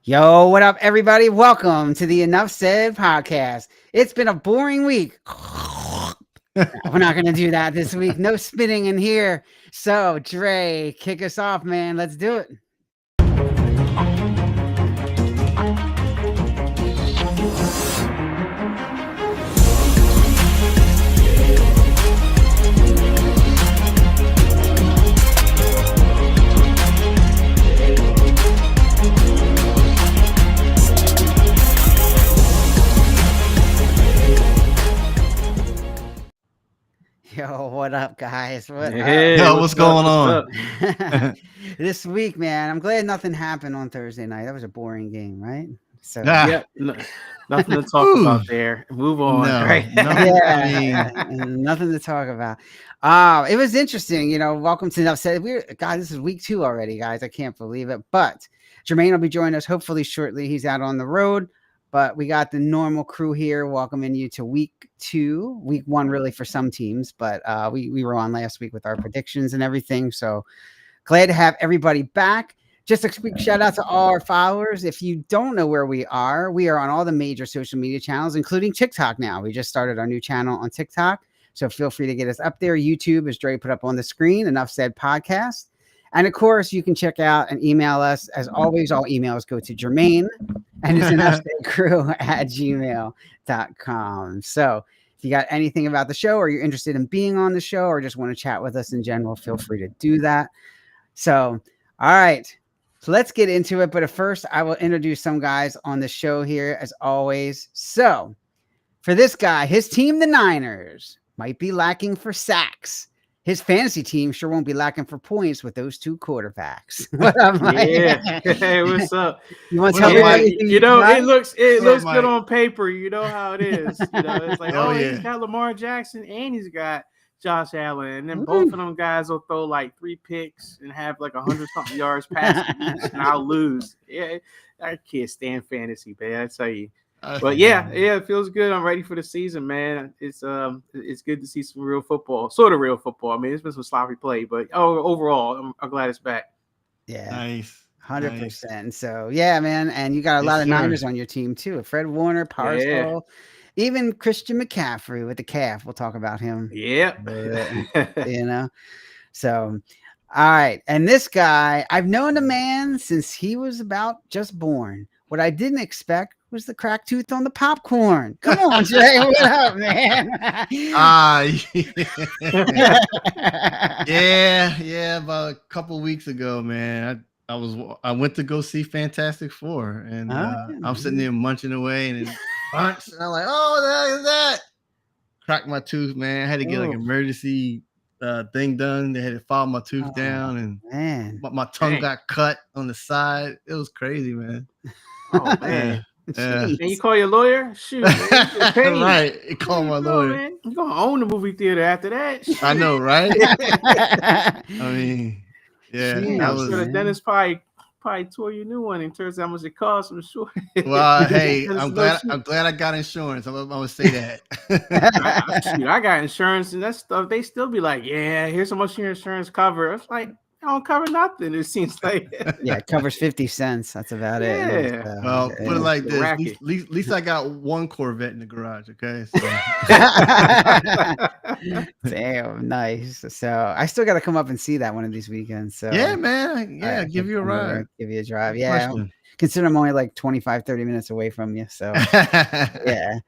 Yo, what up, everybody? Welcome to the Enough Said podcast. It's been a boring week. We're not going to do that this week. No spitting in here. So, Dre, kick us off, man. Let's do it. Yo, what up, guys? What Hey, Yo, what's going on? up? This week, man, I'm glad nothing happened on Thursday night. That was a boring game, right? So, Ah, Nothing to talk Ooh. about there. Move on. No, Right? no. yeah, nothing to talk about. It was interesting, welcome to Enough Said. God, this is week 2 already, guys. I can't believe it. But Jermaine will be joining us hopefully shortly. He's out on the road, but we got the normal crew here welcoming you to week 2, week 1 really for some teams, but we were on last week with our predictions and everything. So glad to have everybody back. Just a quick shout out to all our followers. If you don't know where we are on all the major social media channels, including TikTok now. We just started our new channel on TikTok. So feel free to get us up there. YouTube, as Dre put up on the screen, Enough Said Podcast. And of course, you can check out and email us. As always, all emails go to Jermaine and it's enoughsaidcrew@gmail.com. So if you got anything about the show or you're interested in being on the show or just want to chat with us in general, feel free to do that. So, all right. So let's get into it. But first, I will introduce some guys on the show here, as always. So for this guy, his team, the Niners, might be lacking for sacks. His fantasy team sure won't be lacking for points with those 2 quarterbacks. What up, Mike? Yeah. Hey, what's up? You want to What tell up, me Mike? everything You know, got? it looks What's up, good Mike? on paper. You know how it is. It's like, Oh, yeah. he's got Lamar Jackson and he's got Josh Allen, and then Ooh. both of them guys will throw like 3 picks and have like 100-something yards passing each, and I'll lose. Yeah, I can't stand fantasy, man. I tell you. But yeah, it feels good. I'm ready for the season, man. It's good to see some real football, sort of real football. I mean, it's been some sloppy play, but overall, I'm glad it's back. Yeah, Nice. 100%. So, yeah, man. And you got a Yes, lot of sir. Niners on your team, too. Fred Warner, Parcel, even Christian McCaffrey with the calf. We'll talk about him. Yeah. So, all right. And this guy, I've known the man since he was about just born. What I didn't expect was the cracked tooth on the popcorn. Come on, Jay. What up, man? Yeah. About a couple weeks ago, man, I went to go see Fantastic Four, and I'm sitting there munching away, and then and I'm like, oh, what the heck is that? Cracked my tooth, man. I had to get like emergency thing done. They had to file my tooth down, and man, my tongue got cut on the side. It was crazy, man. Oh man. Yeah. And you call your lawyer? Shoot, man, you get paid. Right. You call my lawyer. Man. You're gonna own the movie theater after that. I know, right? I mean, yeah. Jeez, That I'm was, sure the dentist probably tore you a new one and turns out how much it costs. I'm sure. well, hey, There's I'm no glad I got insurance. I'm gonna say that. I got insurance and that stuff. They still be like, yeah, here's how much your insurance cover. It's like, I don't cover nothing. It seems like. Yeah, it covers 50 cents. That's about it. Yeah. So, Well, yeah. put it like The this. At racket. least I got one Corvette in the garage. Okay. So. Damn, nice. So I still got to come up and see that one of these weekends. So Yeah, man. Yeah, I give you a come over, ride. give you a drive. Yeah, consider I'm only like 25-30 minutes away from you. So yeah.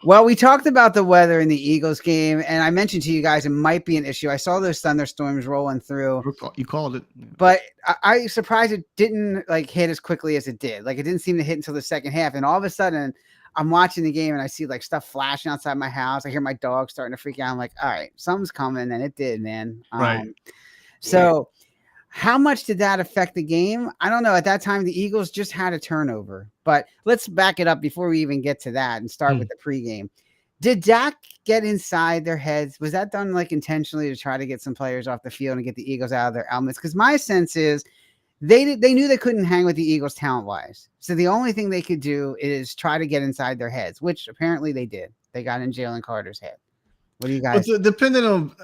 Well, we talked about the weather in the Eagles game, and I mentioned to you guys it might be an issue. I saw those thunderstorms rolling through, You called it. but I surprised it didn't like hit as quickly as it did. Like it didn't seem to hit until the second half, and all of a sudden I'm watching the game and I see like stuff flashing outside my house. I hear my dog starting to freak out. I'm like, all right, something's coming, and it did, man. Right. So how much did that affect the game? I don't know. At that time, the Eagles just had a turnover. But let's back it up before we even get to that and start with the pregame. Did Dak get inside their heads? Was that done like intentionally to try to get some players off the field and get the Eagles out of their elements? Because my sense is they knew they couldn't hang with the Eagles talent-wise. So the only thing they could do is try to get inside their heads, which apparently they did. They got in Jalen Carter's head. What do you guys? Depending on,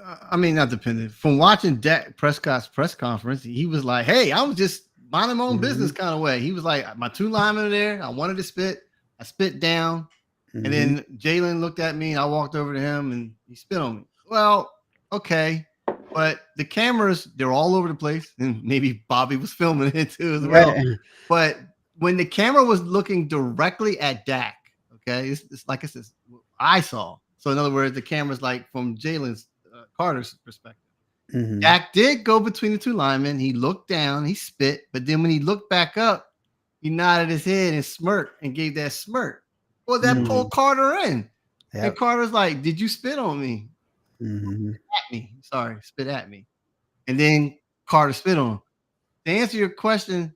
not dependent. From watching Dak Prescott's press conference, he was like, "Hey, I was just mind my own business kind of way. He was like, my 2 linemen are there. I wanted to spit. I spit down. And then Jalen looked at me and I walked over to him and he spit on me. Well, okay. But the cameras, they're all over the place. And maybe Bobby was filming it too as well. Right. But when the camera was looking directly at Dak, okay, it's like it's I saw. So in other words, the camera's like from Jalen's Carter's perspective. Dak did go between the 2 linemen. He looked down, he spit, but then when he looked back up, he nodded his head and smirked and gave that smirk. Well, that pulled Carter in. Yep. And Carter's like, did you spit on me? At me. Sorry, spit at me. And then Carter spit on him. To answer your question,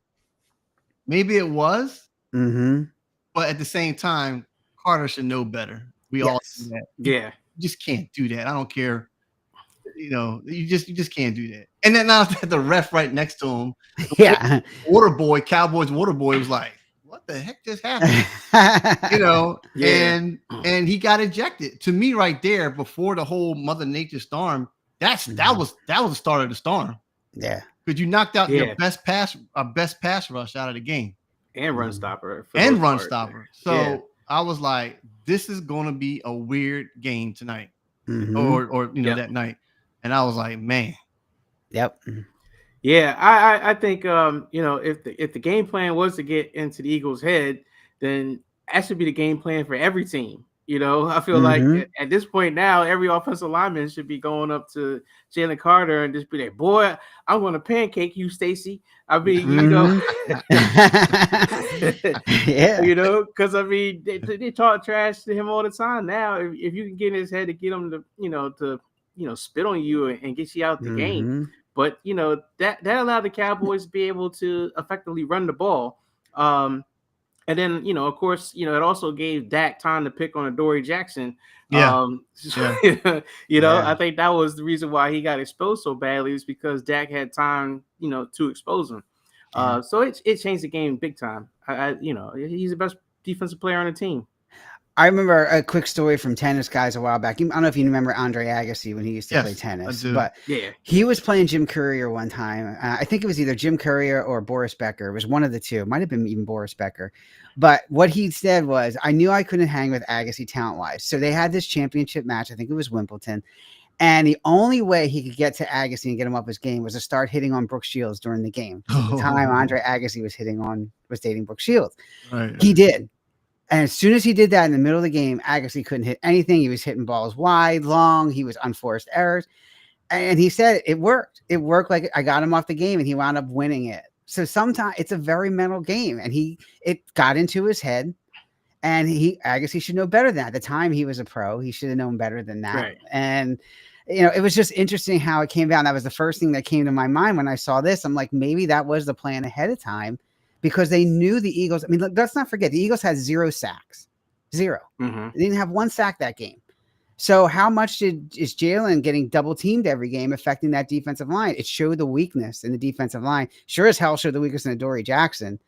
maybe it was. But at the same time, Carter should know better. We all do that. Yeah. You just can't do that. I don't care. You know, you just can't do that. And then now the ref right next to him, water boy, Cowboys water boy was like, what the heck just happened? You know, and he got ejected. To me, right there, before the whole Mother Nature storm, that was the start of the storm. Yeah, because you knocked out your best pass rush out of the game, and run stopper, So I was like, this is going to be a weird game tonight, or you know that night, and I was like, man, Yeah, I think you know, if the game plan was to get into the Eagles' head, then that should be the game plan for every team. You know, I feel like at this point now, every offensive lineman should be going up to Jalen Carter and just be like, boy, I'm going to pancake you, Stacy. I mean, you know, you know, because I mean, they talk trash to him all the time. Now, if you can get in his head to get him to spit on you and get you out the game. But, you know, that allowed the Cowboys to be able to effectively run the ball. And then, you know, of course, you know, it also gave Dak time to pick on Adoree Jackson. You know, I think that was the reason why he got exposed so badly, is because Dak had time, you know, to expose him. So it changed the game big time. You know, he's the best defensive player on the team. I remember a quick story from tennis guys a while back. I don't know if you remember Andre Agassi when he used to play tennis, but he was playing Jim Courier one time. I think it was either Jim Courier or Boris Becker. It was one of the two. It might have been even Boris Becker. But what he said was, I knew I couldn't hang with Agassi talent-wise. So they had this championship match. I think it was Wimbledon. And the only way he could get to Agassi and get him up his game was to start hitting on Brooke Shields during the game. At the time Andre Agassi was dating Brooke Shields. Right. He did. And as soon as he did that in the middle of the game, Agassi couldn't hit anything. He was hitting balls wide, long. He was unforced errors. And he said it worked. It worked. Like, I got him off the game and he wound up winning it. So sometimes it's a very mental game, and it got into his head, and Agassi should know better than that. At the time he was a pro, he should have known better than that. Right. And, you know, it was just interesting how it came down. That was the first thing that came to my mind when I saw this. I'm like, maybe that was the plan ahead of time, because they knew the Eagles. I mean, let's not forget, the Eagles had 0 sacks. 0. They didn't have 1 sack that game. So how much is Jalen getting double teamed every game affecting that defensive line? It showed the weakness in the defensive line. Sure as hell showed the weakness in Adoree Jackson.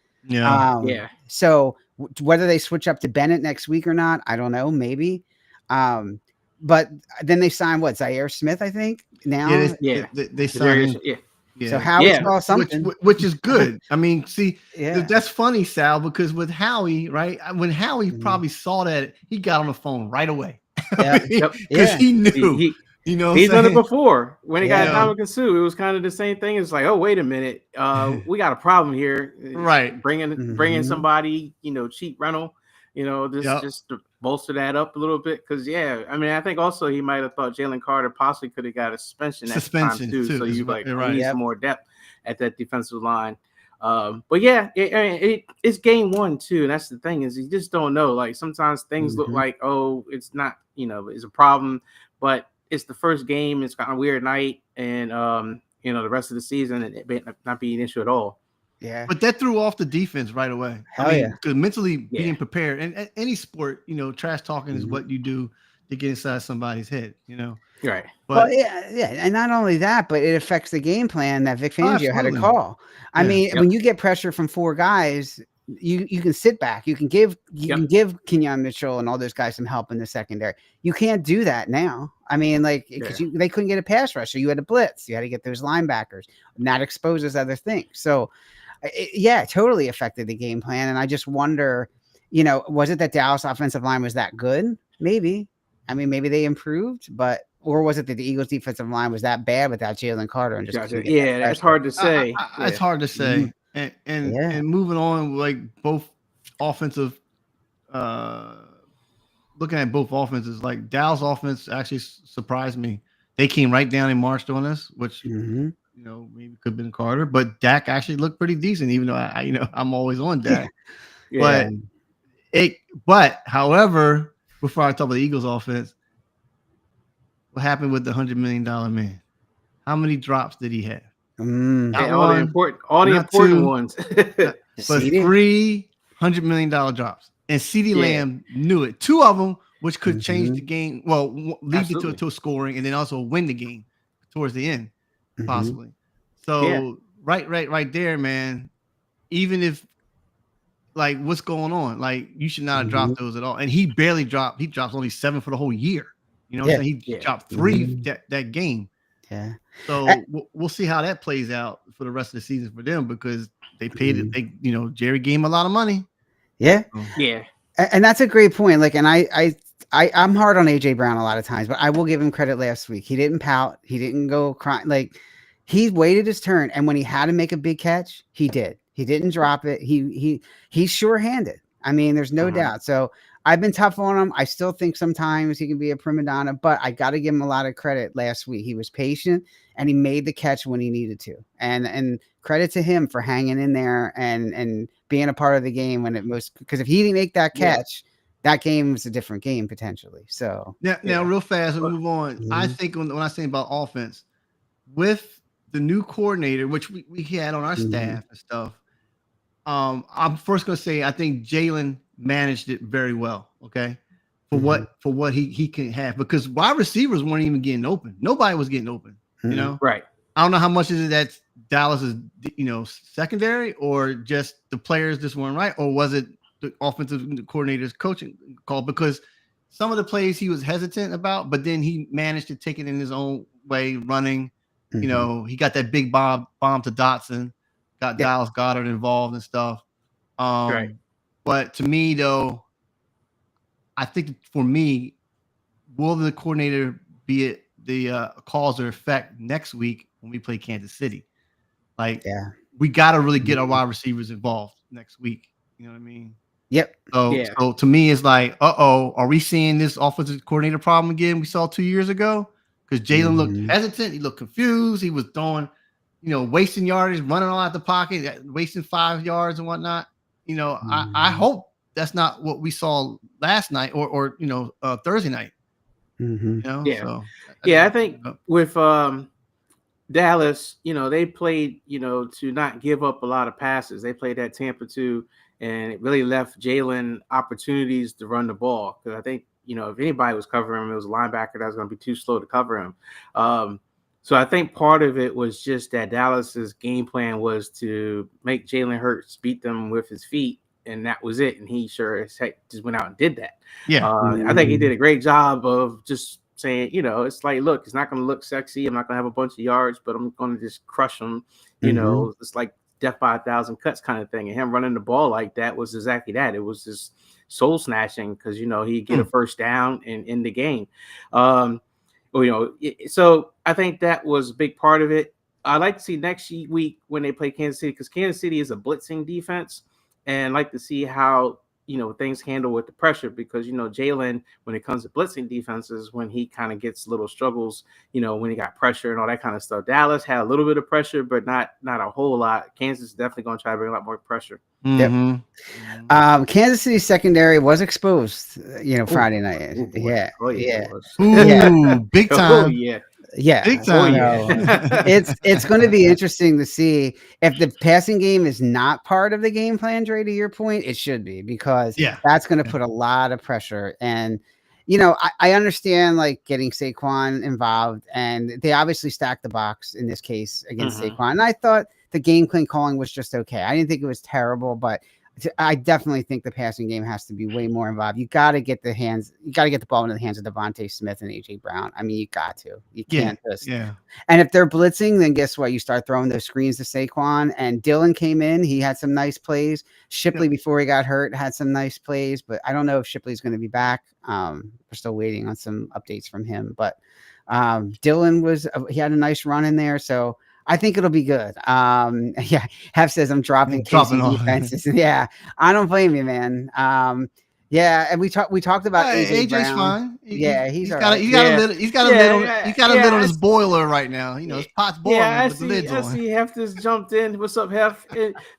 So whether they switch up to Bennett next week or not, I don't know. Maybe. But then they signed Zaire Smith, I think. Now, they signed. So Howie saw something, which is good. I mean, see, that's funny, Sal, because with Howie, right? When Howie probably saw that, he got on the phone right away. Because he knew. You know, he's done it before. When he got Ndamukong Suh, it was kind of the same thing. It's like, oh, wait a minute, we got a problem here. Right, bringing somebody, you know, cheap rental. You know, just to bolster that up a little bit, because I mean, I think also he might have thought Jalen Carter possibly could have got a suspension time too. So you need some more depth at that defensive line. But it's game 1 too, and that's the thing, is you just don't know. Like, sometimes things look like, oh, it's not, you know, it's a problem, but it's the first game. It's kind of weird night, and you know, the rest of the season it may not be an issue at all. Yeah, but that threw off the defense right away. Because mentally being prepared, and any sport, you know, trash talking is what you do to get inside somebody's head, you know. Right. But and not only that, but it affects the game plan that Vic Fangio had to call. I mean, when you get pressure from 4 guys, you can sit back. You can give Kenyon Mitchell and all those guys some help in the secondary. You can't do that now. I mean, like, because they couldn't get a pass rush, so you had to blitz. You had to get those linebackers. And that exposes other things. So, yeah, it totally affected the game plan. And I just wonder, was it that Dallas offensive line was that good? Maybe. I mean, maybe they improved, or was it that the Eagles defensive line was that bad without Jalen Carter and just gotcha. Yeah, that's hard to say. It's hard to say. And moving on, like both offensive, looking at both offenses, like Dallas offense actually surprised me. They came right down and marched on us, which maybe could have been Carter, but Dak actually looked pretty decent, even though I'm always on Dak. But however, before I talk about the Eagles offense, what happened with the $100 million man? How many drops did he have? All the important ones. But $300 million drops. And CeeDee Lamb knew it. 2 of them, which could change the game. Well, lead it to scoring and then also win the game towards the end, possibly. So right there, man. Even if what's going on? You should not have dropped those at all. And he barely dropped. He dropped only 7 for the whole year. You know what I'm saying? He dropped 3 that game. Yeah. So we'll see how that plays out for the rest of the season for them, because they paid it. Jerry gave him a lot of money. Yeah. Yeah. And that's a great point. And I'm hard on AJ Brown a lot of times, but I will give him credit last week. He didn't pout. He didn't go crying. He waited his turn. And when he had to make a big catch, he did. He didn't drop it. He's sure-handed. I mean, there's no doubt. So I've been tough on him. I still think sometimes he can be a prima donna, but I got to give him a lot of credit last week. He was patient and he made the catch when he needed to. And credit to him for hanging in there and being a part of the game when it was, because if he didn't make that catch, that game was a different game potentially. So now real fast, we'll move on. I think when I say about offense, with the new coordinator, which we had on our staff and stuff, I'm first going to say I think Jalen managed it very well. Okay, for what he can have, because wide receivers weren't even getting open. Nobody was getting open. Right. I don't know how much is it that Dallas is secondary, or just the players just weren't right, or was it the offensive coordinator's coaching call? Because some of the plays he was hesitant about, but then he managed to take it in his own way, running. He got that big bomb to Dotson. Got Dallas Goedert involved and stuff. Right. But to me, though, I think for me, will the coordinator be it the cause or effect next week when we play Kansas City? We got to really get our wide receivers involved next week. You know what I mean? Yep. So to me, it's are we seeing this offensive coordinator problem again we saw 2 years ago? Because Jalen looked hesitant. He looked confused. He was throwing, wasting yardage, running all out the pocket, wasting 5 yards and whatnot. I hope that's not what we saw last night or Thursday night. I think with Dallas, they played, to not give up a lot of passes. They played at Tampa too, and it really left Jalen opportunities to run the ball. Because I think, if anybody was covering him, it was a linebacker that was going to be too slow to cover him. So I think part of it was just that Dallas's game plan was to make Jalen Hurts beat them with his feet, and that was it. And he sure as heck just went out and did that. Yeah, I think he did a great job of just saying, it's look, it's not going to look sexy. I'm not going to have a bunch of yards, but I'm going to just crush them. It's like death by 1,000 cuts kind of thing. And him running the ball like that was exactly that. It was just soul snatching because, he'd get a first down and end the game. So I think that was a big part of it. I'd like to see next week when they play Kansas City, because Kansas City is a blitzing defense, and I'd like to see how things handle with the pressure, because Jalen, when it comes to blitzing defenses, when he kind of gets little struggles, when he got pressure and all that kind of stuff. Dallas had a little bit of pressure, but not a whole lot. Kansas is definitely going to try to bring a lot more pressure. Yep. Kansas City secondary was exposed, Friday night. Big time. Yeah, big time. It's going to be interesting to see if the passing game is not part of the game plan. Dre, to your point, it should be, because that's going to put a lot of pressure. And I understand getting Saquon involved, and they obviously stacked the box in this case against Saquon. And I thought the game plan calling was just okay. I didn't think it was terrible, but I definitely think the passing game has to be way more involved. You got to get the ball into the hands of Devontae Smith and AJ Brown. I mean, you got to. You can't just. Yeah. And if they're blitzing, then guess what? You start throwing those screens to Saquon. And Dylan came in. He had some nice plays. Shipley, before he got hurt, had some nice plays. But I don't know if Shipley's going to be back. We're still waiting on some updates from him. But Dylan he had a nice run in there. So I think it'll be good. Yeah, Hef says I'm dropping KC defenses. Yeah, I don't blame you, man. Yeah, and we talked about AJ's Brown. Fine. He's got a lid on his boiler right now. You know, his pot's boiling. Yeah, I see Hef just jumped in. What's up, Hef?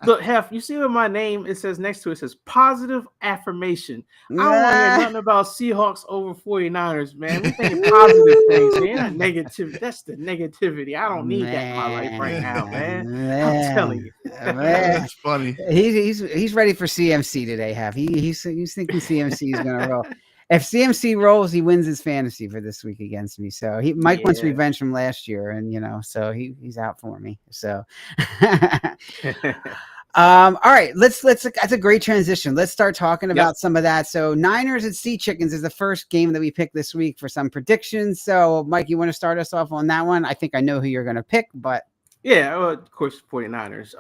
Look, Hef, you see what my name it says next to it? It says positive affirmation. I don't want to hear nothing about Seahawks over 49ers, man. We think positive things, man. Not negative. That's the negativity. I don't need that in my life right now, man. I'm telling you. That's funny. He's ready for CMC today, Hef. He's thinking CMC is going to roll. If CMC rolls, he wins his fantasy for this week against me. So Mike wants revenge from last year, and so he's out for me. So, all right, let's. That's a great transition. Let's start talking about some of that. So Niners and Sea Chickens is the first game that we picked this week for some predictions. So Mike, you want to start us off on that one? I think I know who you're going to pick, but well, of course, 49ers.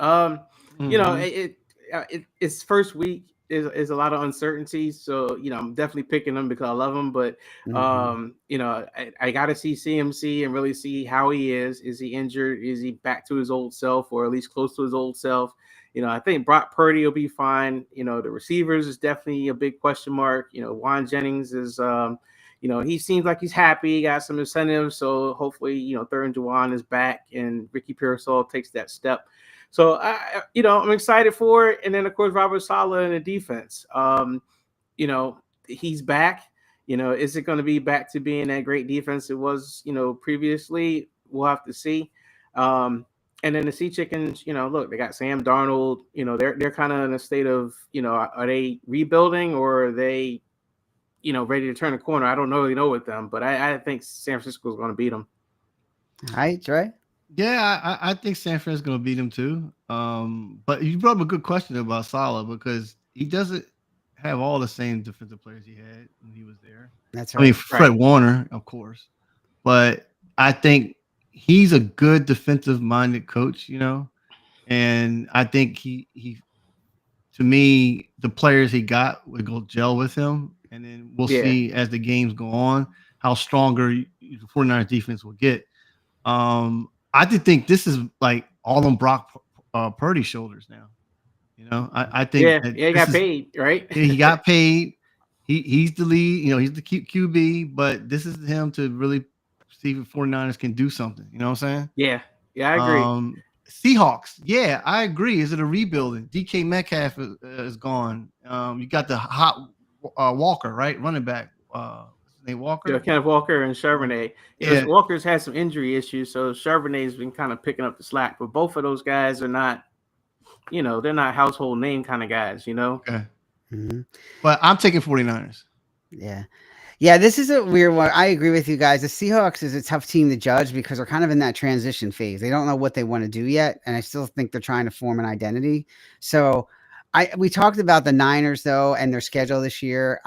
It's first week. Is a lot of uncertainty, so I'm definitely picking them because I love them. But I got to see CMC and really see how he is. Is he injured? Is he back to his old self, or at least close to his old self? I think Brock Purdy will be fine. The receivers is definitely a big question mark. Juan Jennings is, he seems like he's happy. He got some incentives, so hopefully, third and Juwan is back, and Ricky Pearsall takes that step. So, I'm excited for it. And then, of course, Robert Saleh in the defense. He's back. Is it going to be back to being that great defense it was, previously? We'll have to see. And then the Sea Chickens, look, they got Sam Darnold. They're kind of in a state of, are they rebuilding or are they, ready to turn a corner? I don't really know with them, but I think San Francisco is going to beat them. All right, Trey. Yeah, I think San Francisco's going to beat him too. But you brought up a good question about Saleh because he doesn't have all the same defensive players he had when he was there. That's right. I mean, Fred Warner, of course. But I think he's a good defensive-minded coach, and I think he to me, the players he got would go gel with him, and then we'll see as the games go on how stronger the 49ers defense will get. I just think this is like all on Brock Purdy's shoulders now. I think he got paid, right? He got paid. He's the lead, he's the QB, but this is him to really see if 49ers can do something. You know what I'm saying? Yeah, I agree. Seahawks, I agree. Is it a rebuilding? DK Metcalf is gone. You got the hot Walker, right? Running back. Walker, Kenneth Walker and Charbonnet. Walker's had some injury issues, so Charbonnet's been kind of picking up the slack. But both of those guys are not, they're not household name kind of guys. Okay. Mm-hmm. But I'm taking 49ers. Yeah, this is a weird one. I agree with you guys. The Seahawks is a tough team to judge because they're kind of in that transition phase. They don't know what they want to do yet, and I still think they're trying to form an identity. So we talked about the Niners though and their schedule this year.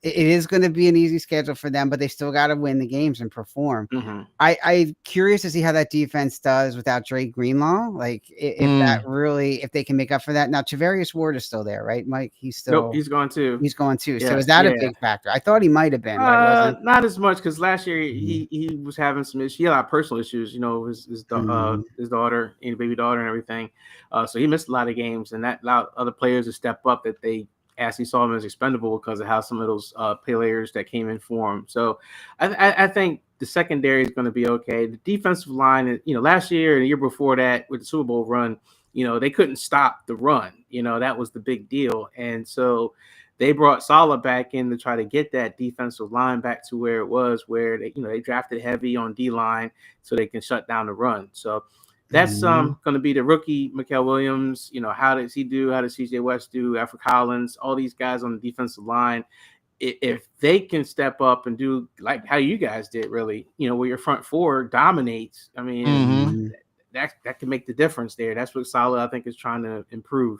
It is going to be an easy schedule for them, but they still got to win the games and perform. Mm-hmm. I'm curious to see how that defense does without Dre Greenlaw. Like if they can make up for that. Now Charvarius Ward is still there, right, Mike? He's gone too. He's going too. Yeah, so is that a big factor? I thought he might have been. Not as much because last year he was having some issues. He had a lot of personal issues. His daughter, baby daughter, and everything. So he missed a lot of games, and that allowed other players to step up that they actually saw him as expendable because of how some of those players that came in for him. So I think the secondary is going to be okay. The defensive line, last year and the year before that with the Super Bowl run, they couldn't stop the run. That was the big deal. And so they brought Saleh back in to try to get that defensive line back to where it was, where they drafted heavy on D-line so they can shut down the run. So that's going to be the rookie, Mikael Williams. How does he do? How does CJ West do? Alfred Collins, all these guys on the defensive line. If they can step up and do like how you guys did, really, where your front four dominates, I mean, that can make the difference there. That's what Saleh, I think, is trying to improve.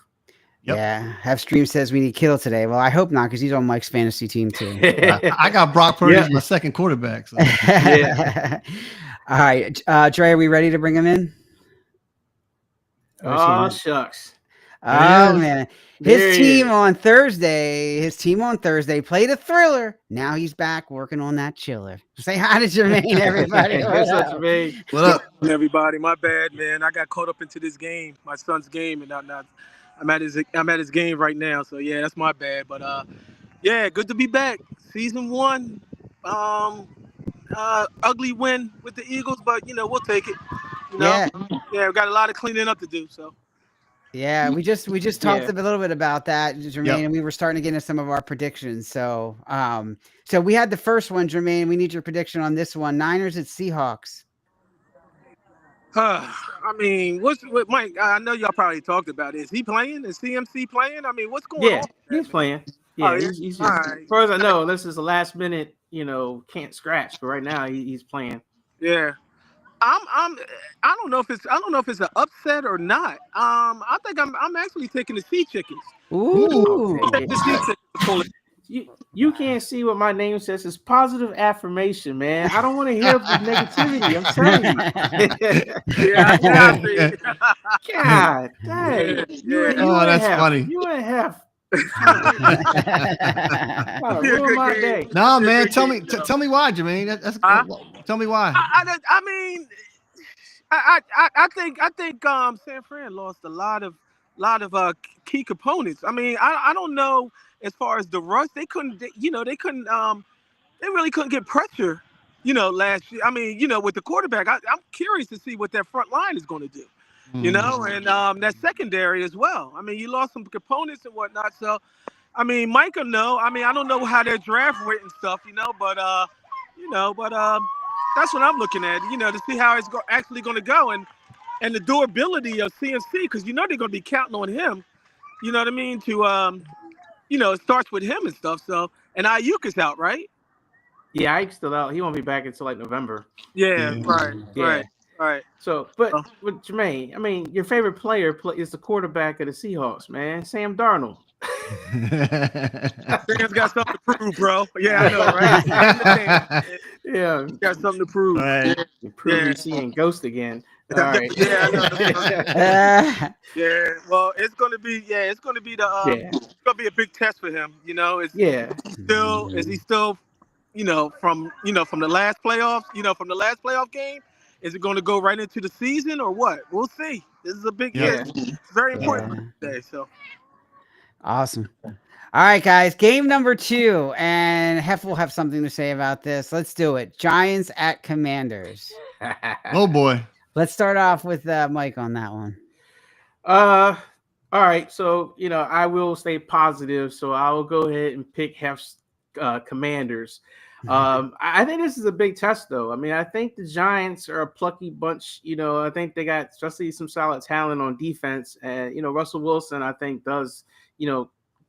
Yep. Yeah. Have Stream says we need Kittle today. Well, I hope not because he's on Mike's fantasy team too. I got Brock Purdy as my second quarterback. So. Yeah. All right. Dre, are we ready to bring him in? Oh, shucks. Oh, man. There His he team is. on Thursday played a thriller. Now he's back working on that chiller. Say hi to Jermaine, everybody. What's up, Jermaine? What up? Everybody, my bad, man. I got caught up into this game, my son's game, and I'm at his game right now. So yeah, that's my bad. But yeah, good to be back. Season 1, ugly win with the Eagles, but we'll take it. Yeah, we got a lot of cleaning up to do. So yeah, we just talked a little bit about that, Jermaine, and we were starting to get into some of our predictions. So so we had the first one, Jermaine. We need your prediction on this one. Niners at Seahawks. I mean, what Mike? I know y'all probably talked about it. Is he playing? Is CMC playing? I mean, what's going on? Yeah, he's playing. Yeah, he's all right. As far as I know, unless it's the last minute, can't scratch. But right now, he's playing. Yeah. I don't know if it's an upset or not. I think I'm actually taking the Sea Chickens. Ooh. Take the Sea Chickens. You can't see what my name says. It's positive affirmation, man. I don't want to hear negativity. I'm telling you. Yeah, God dang. That's funny. You ain't half. Ruin my day. No, man. Tell me why, Jermaine. Tell me why. I mean, I think San Fran lost a lot of key components. I mean, I don't know as far as the rush. They really couldn't get pressure. Last year. I mean, with the quarterback, I'm curious to see what that front line is going to do. And that secondary as well. I mean, you lost some components and whatnot. So, I mean, Mike will know. I mean, I don't know how their draft went and stuff, but that's what I'm looking at, to see how it's actually going to go and the durability of CMC, because they're going to be counting on him. You know what I mean? To it starts with him and stuff. So, and Ayuk is out, right? Yeah, Ike's still out. He won't be back until like November. Yeah. Right. So, but with Jermaine, I mean, your favorite player is the quarterback of the Seahawks, man, Sam Darnold. Sam's got something to prove, bro. Yeah, I know, right? Yeah, got something to prove. Right. Prove you seeing Ghost again. All right. Yeah. Well, it's gonna be it's gonna be a big test for him. Is he still, from the last playoffs, from the last playoff game? Is it going to go right into the season or what? We'll see. This is a big It's very important today. So awesome. All right, guys. Game number 2, and Hef will have something to say about this. Let's do it. Giants at Commanders. Oh boy. Let's start off with Mike on that one. All right. So I will stay positive. So I will go ahead and pick Hef's Commanders. I think this is a big test, though. I mean, I think the Giants are a plucky bunch. I think they got especially some solid talent on defense. And, Russell Wilson, I think, does,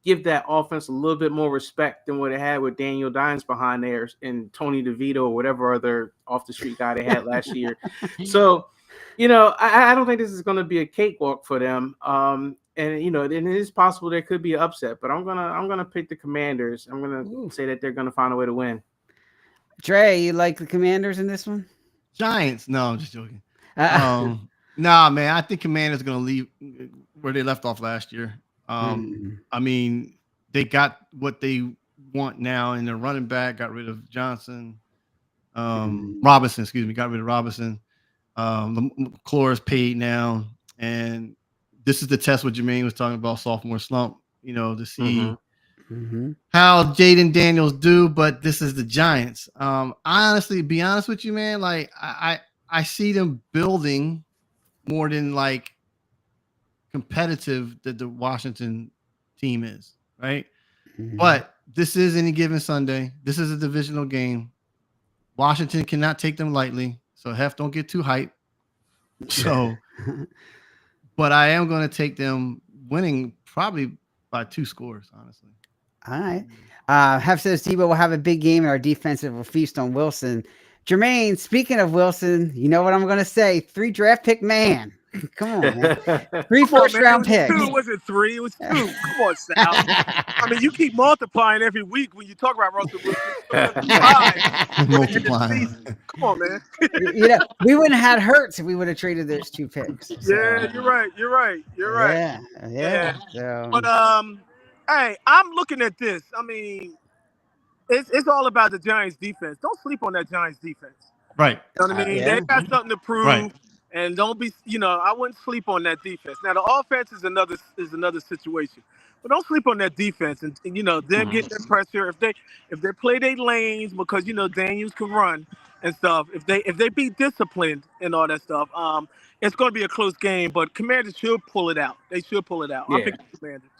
give that offense a little bit more respect than what it had with Daniel Dimes behind there and Tony DeVito or whatever other off-the-street guy they had last year. So, I don't think this is going to be a cakewalk for them. And it is possible there could be an upset, but I'm gonna pick the Commanders. I'm gonna say that they're gonna find a way to win. Dre, you like the Commanders in this one? Giants? No, I'm just joking. Nah, man. I think Commanders are gonna leave where they left off last year. I mean, they got what they want now in their running back. Got rid of Johnson, Robinson. Excuse me. Got rid of Robinson. McClure is paid now, and this is the test what Jermaine was talking about, sophomore slump. To see how Jaden Daniels do, but this is the Giants. Honestly, be honest with you, man. Like I see them building more than like competitive that the Washington team is, right? But this is any given Sunday. This is a divisional game. Washington cannot take them lightly, so Hef don't get too hyped. So, but I am going to take them winning probably by 2 scores, honestly. All right. Hef says Tebow will have a big game and our defensive will feast on Wilson. Jermaine, speaking of Wilson, you know what I'm going to say? 3 draft pick man. Come on, man. 3 Come on, first man. round It was picks. two. It wasn't 3. It was 2. Come on, Sal. I mean, you keep multiplying every week when you talk about Russell Wilson. It's 5 for the end of the Multiplying. season. Come on, man. You know, we wouldn't have had Hurts if we would have traded those 2 picks. So, Yeah, you're right. You're right. You're right. Yeah. So, But hey, I'm looking at this. I mean, it's all about the Giants defense. Don't sleep on that Giants defense. Right. You know what I mean? Yeah. They got something to prove. Right. And don't be, I wouldn't sleep on that defense. Now the offense is another situation, but don't sleep on that defense. And them getting that pressure. If they play their lanes because Daniels can run and stuff. If they be disciplined and all that stuff, it's going to be a close game. But Commanders should pull it out. They should pull it out. Yeah. I pick the Commanders.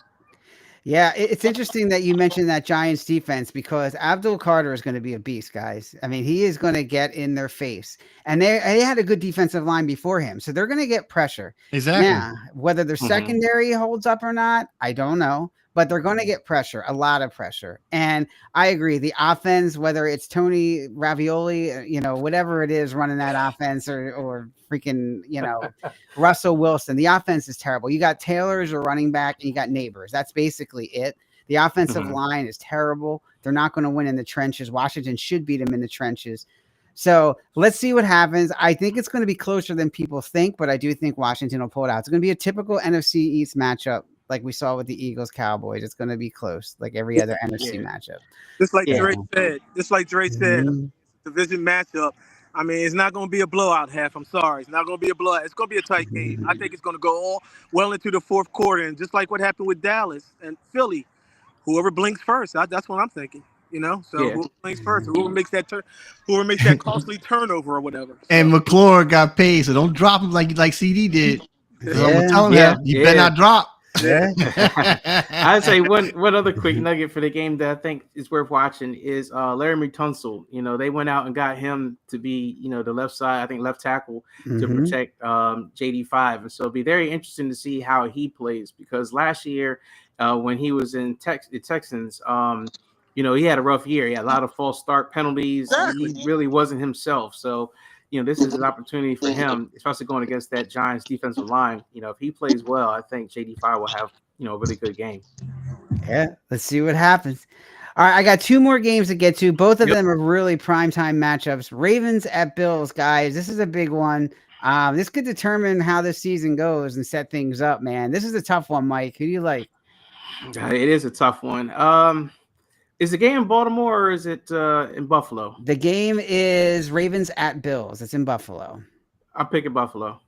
yeah, it's interesting that you mentioned that Giants defense because Abdul Carter is going to be a beast, guys. I mean, he is going to get in their face. And they had a good defensive line before him. So they're going to get pressure. Exactly. Now, whether their secondary holds up or not, I don't know. But they're going to get pressure, a lot of pressure. And I agree. The offense, whether it's Tony Ravioli, whatever it is running that offense or freaking, Russell Wilson, the offense is terrible. You got Taylor as a running back and you got Neighbors. That's basically it. The offensive line is terrible. They're not going to win in the trenches. Washington should beat them in the trenches. So let's see what happens. I think it's going to be closer than people think, but I do think Washington will pull it out. It's going to be a typical NFC East matchup. Like we saw with the Eagles Cowboys, it's going to be close, like every other NFC matchup. Just like Dre said, division matchup. I mean, it's not going to be a blowout half. I'm sorry. It's not going to be a blowout. It's going to be a tight game. I think it's going to go all well into the fourth quarter. And just like what happened with Dallas and Philly, whoever blinks first, that's what I'm thinking. So whoever blinks first, whoever makes that costly turnover or whatever. So. And McClure got paid, so don't drop him like CD did. I'm telling you better not drop. Yeah. I'd say one other quick nugget for the game that I think is worth watching is Laramie Tunsil. They went out and got him to be, the left side, I think left tackle to protect JD5. And so it'll be very interesting to see how he plays because last year when he was in the Texans, he had a rough year. He had a lot of false start penalties. Exactly. He really wasn't himself. So, this is an opportunity for him, especially going against that Giants defensive line. If he plays well, I think JD5 will have, a really good game. Yeah, let's see what happens. All right, I got 2 more games to get to. Both of them are really primetime matchups. Ravens at Bills, guys. This is a big one. This could determine how this season goes and set things up, man. This is a tough one, Mike. Who do you like? It is a tough one. Is the game in Baltimore or is it in Buffalo? The game is Ravens at Bills. It's in Buffalo. I'm picking Buffalo.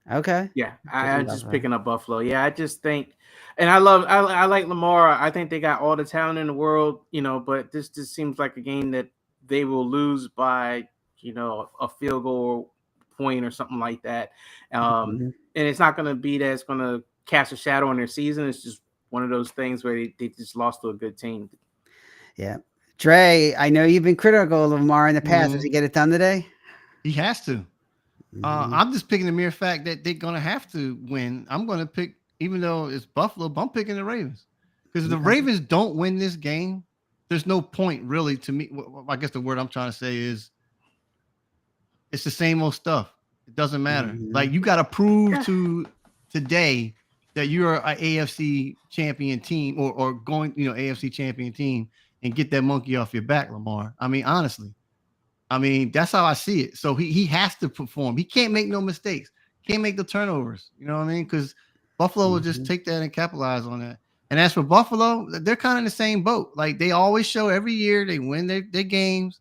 Okay. Yeah, I'm just picking up Buffalo. Yeah, I just think, and I like Lamar. I think they got all the talent in the world, but this just seems like a game that they will lose by, a field goal point or something like that. And it's not going to be that it's going to cast a shadow on their season. It's just one of those things where they just lost to a good team. Yeah. Dre, I know you've been critical of Lamar in the past. Does he get it done today? He has to. I'm just picking the mere fact that they're going to have to win. I'm going to pick, even though it's Buffalo, but I'm picking the Ravens. Because if the Ravens don't win this game, there's no point really to me. I guess the word I'm trying to say is it's the same old stuff. It doesn't matter. Like you got to prove to today that you're an AFC champion team or going, AFC champion team and get that monkey off your back, Lamar. I mean, honestly. That's how I see it. So he has to perform. He can't make no mistakes. Can't make the turnovers. You know what I mean? Because Buffalo will just take that and capitalize on that. And as for Buffalo, they're kind of in the same boat. Like they always show every year they win their games.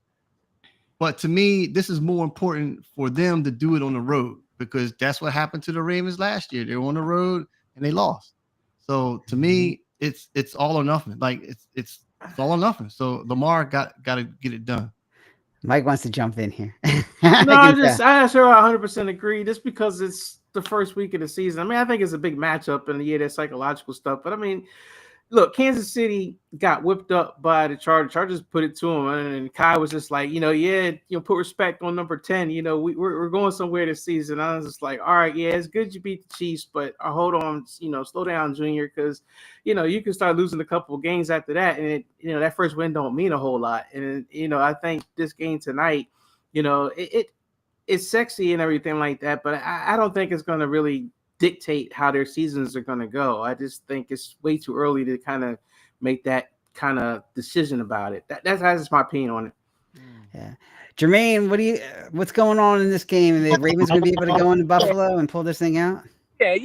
But to me, this is more important for them to do it on the road because that's what happened to the Ravens last year. They were on the road and they lost. So to me, it's all or nothing. Like it's all or nothing. So Lamar got to get it done. Mike wants to jump in here. I sure 100% agree. Just because it's the first week of the season. I think it's a big matchup and there's psychological stuff. But look, Kansas City got whipped up by the Chargers. Chargers put it to them, and Kai was just like, put respect on number 10. We're going somewhere this season. I was just like, all right, yeah, it's good you beat the Chiefs, but hold on, slow down, Junior, because you can start losing a couple of games after that, and that first win don't mean a whole lot. And I think this game tonight, it's sexy and everything like that, but I don't think it's going to really dictate how their seasons are going to go. I just think it's way too early to kind of make that kind of decision about it. That's just my opinion on it. Yeah. Jermaine, what's going on in this game? The Ravens going to be able to go into Buffalo and pull this thing out? Yeah,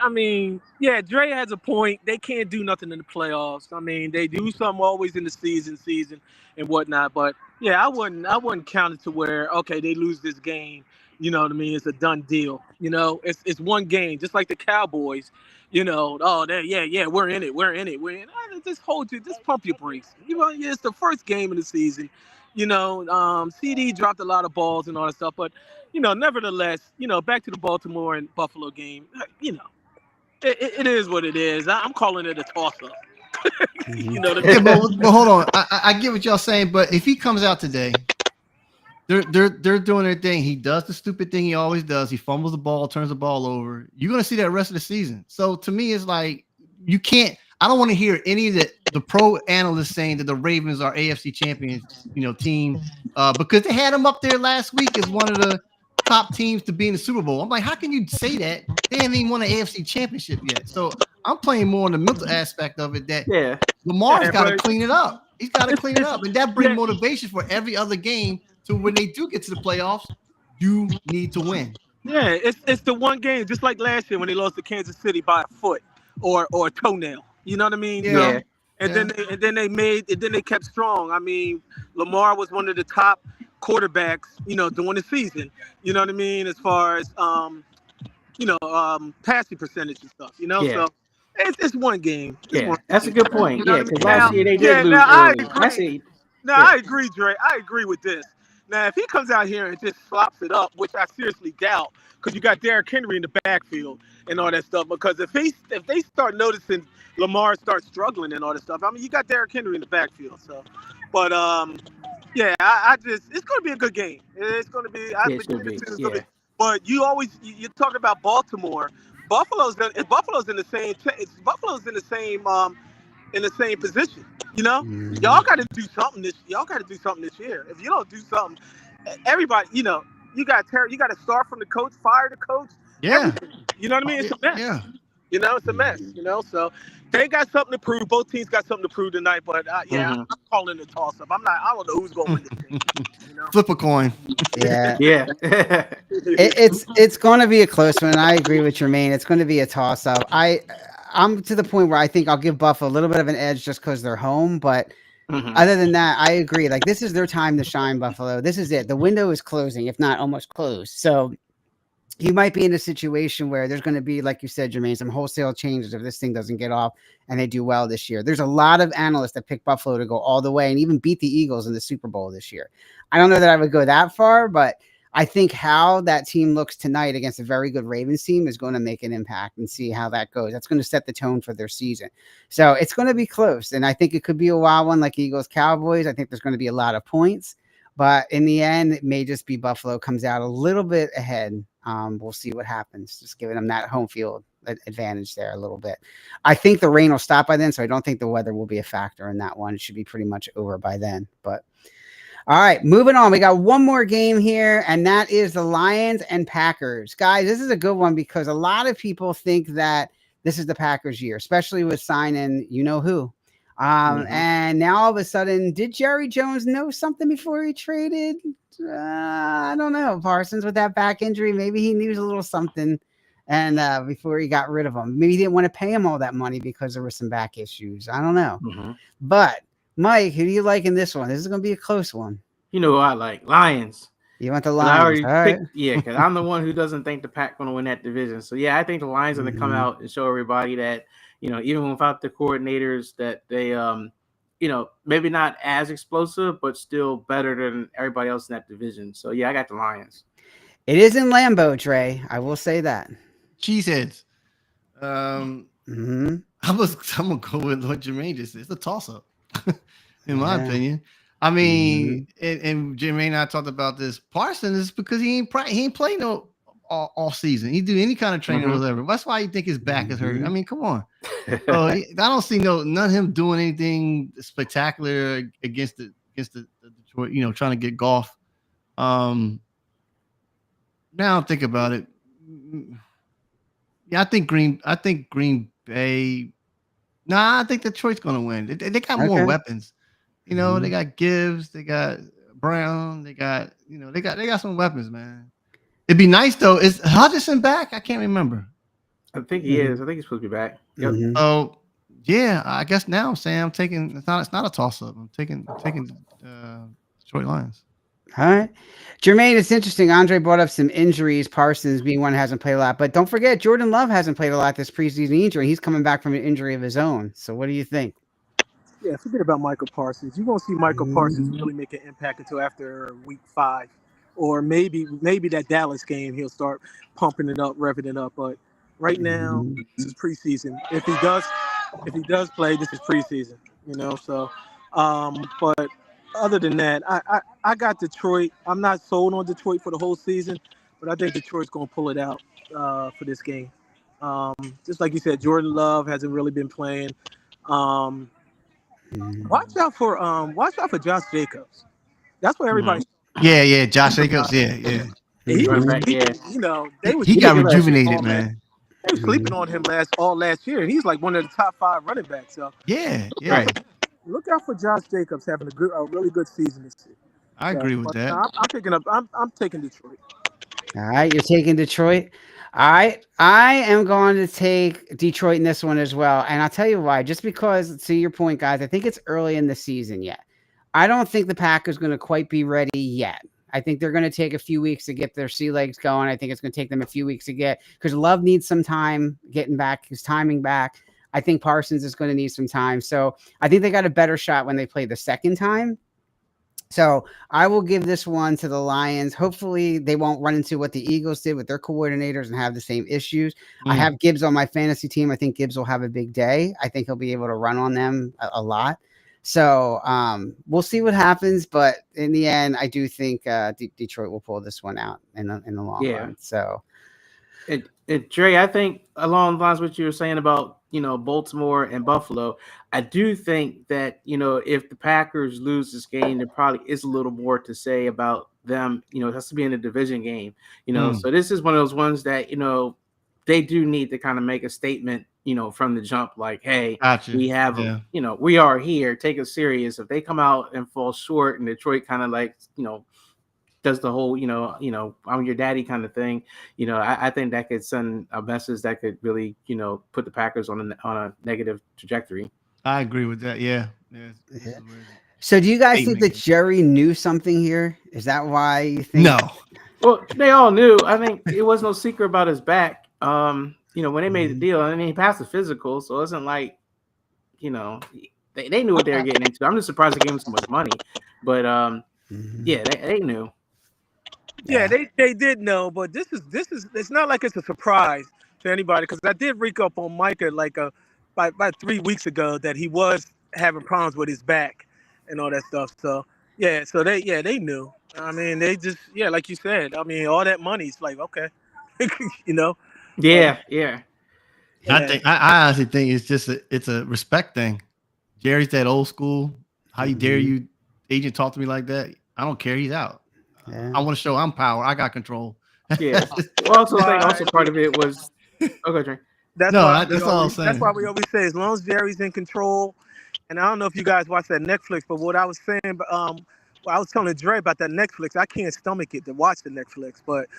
I mean, yeah, Dre has a point. They can't do nothing in the playoffs. I mean, they do something always in the season and whatnot. But yeah, I wouldn't count it to where, okay, they lose this game. You know what I mean? It's a done deal. It's one game, just like the Cowboys. We're in it. Just pump your brakes. It's the first game of the season. CD dropped a lot of balls and all that stuff, but nevertheless, back to the Baltimore and Buffalo game. It is what it is. I'm calling it a toss-up. You know what I mean? Yeah, but hold on. I get what y'all saying, but if he comes out today, they're doing their thing. He does the stupid thing he always does. He fumbles the ball, turns the ball over. You're gonna see that rest of the season. So to me, it's like you can't. I don't want to hear any of the pro analysts saying that the Ravens are AFC champions, team, because they had them up there last week as one of the top teams to be in the Super Bowl. I'm like, how can you say that? They haven't even won an AFC championship yet. So I'm playing more on the mental aspect of it that Lamar's got to clean it up. He's got to clean it up, and that brings motivation for every other game. So when they do get to the playoffs, you need to win. Yeah, it's the one game, just like last year when they lost to Kansas City by a foot or a toenail. You know what I mean? Yeah. Then they kept strong. I mean, Lamar was one of the top quarterbacks, during the season. You know what I mean? As far as passing percentage and stuff. So it's one game. That's a good point. Yeah, because last year they did lose early. I agree, Dre. I agree with this. Now, if he comes out here and just slops it up, which I seriously doubt, because you got Derrick Henry in the backfield and all that stuff. Because if they start noticing Lamar starts struggling and all that stuff, I mean, you got Derrick Henry in the backfield. So, but I just it's going to be a good game. It's going to be. But you talk about Baltimore. Buffalo's in the same position. Y'all got to do something this year. If you don't do something, everybody, you got to start from the coach, fire the coach. Yeah. Everything. You know what I mean? It's a mess. Yeah. It's a mess. So they got something to prove. Both teams got something to prove tonight. But I'm calling it a toss-up. I don't know who's going to win this thing. Flip a coin. Yeah. Yeah. It's going to be a close one. I agree with Jermaine. It's going to be a toss-up. I'm to the point where I think I'll give Buffalo a little bit of an edge just because they're home. But other than that, I agree. Like, this is their time to shine, Buffalo. This is it. The window is closing, if not almost closed. So you might be in a situation where there's going to be, like you said, Jermaine, some wholesale changes if this thing doesn't get off and they do well this year. There's a lot of analysts that pick Buffalo to go all the way and even beat the Eagles in the Super Bowl this year. I don't know that I would go that far, but I think how that team looks tonight against a very good Ravens team is going to make an impact and see how that goes. That's going to set the tone for their season. So it's going to be close. And I think it could be a wild one like Eagles Cowboys. I think there's going to be a lot of points, but in the end, it may just be Buffalo comes out a little bit ahead. We'll see what happens. Just giving them that home field advantage there a little bit. I think the rain will stop by then, so I don't think the weather will be a factor in that one. It should be pretty much over by then. But all right, moving on. We got one more game here, and that is the Lions and Packers. Guys, this is a good one because a lot of people think that this is the Packers' year, especially with signing you-know-who. And now all of a sudden, did Jerry Jones know something before he traded? I don't know, Parsons, with that back injury. Maybe he knew a little something and before he got rid of him. Maybe he didn't want to pay him all that money because there were some back issues. I don't know. But Mike, who do you like in this one? This is going to be a close one. You know who I like? Lions. You want the Lions? Because I'm the one who doesn't think the Pack going to win that division. So, yeah, I think the Lions are going to come out and show everybody that, even without the coordinators, that they, maybe not as explosive, but still better than everybody else in that division. So, yeah, I got the Lions. It is in Lambeau, Trey. I will say that. Cheeseheads. I'm going to go with what Jermaine just said. It's a toss-up, in my opinion. I mean, and Jermaine and I talked about this. Parsons is because he ain't played no all season. He do any kind of training or whatever. That's why you think his back is hurt. I mean, come on. So I don't see none of him doing anything spectacular against the Detroit. Trying to get Goff. now think about it. Yeah, I think Green Bay. Nah, I think Detroit's gonna win. They got more weapons. You know, they got Gibbs, they got Brown, they got some weapons, man. It'd be nice though. Is Hutchinson back? I can't remember. I think he is. I think he's supposed to be back. Yep. Oh, yeah. I guess now I'm saying I'm taking. It's not a toss up. I'm taking Detroit Lions. All right. Jermaine, it's interesting. Andre brought up some injuries, Parsons being one who hasn't played a lot. But don't forget, Jordan Love hasn't played a lot this preseason injury. He's coming back from an injury of his own. So what do you think? Yeah, forget about Michael Parsons. You won't see Michael Parsons really make an impact until after week 5. Or maybe that Dallas game, he'll start pumping it up, revving it up. But right now, this is preseason. If he does play, this is preseason, you know. So, but other than that, I got Detroit. I'm not sold on Detroit for the whole season, but I think Detroit's going to pull it out for this game. Just like you said, Jordan Love hasn't really been playing. Watch out for Josh Jacobs. That's what everybody. Yeah, Josh Jacobs. Yeah. He was, you know, he got rejuvenated, man. They were sleeping on him last year, and he's like one of the top 5 running backs. So yeah. Look out for Josh Jacobs having a really good season this year. I agree with that. I'm taking Detroit. All right, you're taking Detroit. I am going to take Detroit in this one as well, and I'll tell you why. Just because, to your point, guys, I think it's early in the season yet. I don't think the Packers going to quite be ready yet. I think they're going to take a few weeks to get their sea legs going. I think it's going to take them a few weeks to get, because Love needs some time getting back his timing back. I think Parsons is going to need some time. So I think they got a better shot when they play the second time. So I will give this one to the Lions. Hopefully they won't run into what the Eagles did with their coordinators and have the same issues. I have Gibbs on my fantasy team. I think Gibbs will have a big day. I think he'll be able to run on them a lot. So we'll see what happens. But in the end, I do think Detroit will pull this one out in the long run. So, Dre, I think along the lines of what you were saying about, you know, Baltimore and Buffalo, I do think that, you know, if the Packers lose this game, there probably is a little more to say about them. You know, it has to be in a division game, you know. So this is one of those ones that, you know, they do need to kind of make a statement, you know, from the jump, like, hey, we have, you know, we are here, take it serious. If they come out and fall short and Detroit kind of like, you know, does the whole, you know, I'm your daddy kind of thing, you know, I think that could send a message that could really, you know, put the Packers on a negative trajectory. I agree with that. Yeah. So do you guys think that Jerry knew something here? Is that why you think? No. Well, they all knew. I think it was no secret about his back. You know, when they made the deal, I mean, he passed the physical, so it wasn't like, you know, they knew what they were getting into. I'm just surprised they gave him so much money, but yeah, they knew. Yeah, they did know, but this is it's not like it's a surprise to anybody, because I did reek up on Micah like about 3 weeks ago that he was having problems with his back and all that stuff. So they knew. I mean, they just like you said. I mean, all that money's like, okay, you know. Yeah. I honestly think it's a respect thing. Jerry's that old school. How you dare you, agent, talk to me like that? I don't care. He's out. I want to show I'm power. I got control. Yeah. Well, also part of it was okay, Trey. That's all I'm saying. That's why we always say, as long as Jerry's in control. And I don't know if you guys watch that Netflix, but what I was saying, I was telling Dre about that Netflix. I can't stomach it to watch the Netflix, but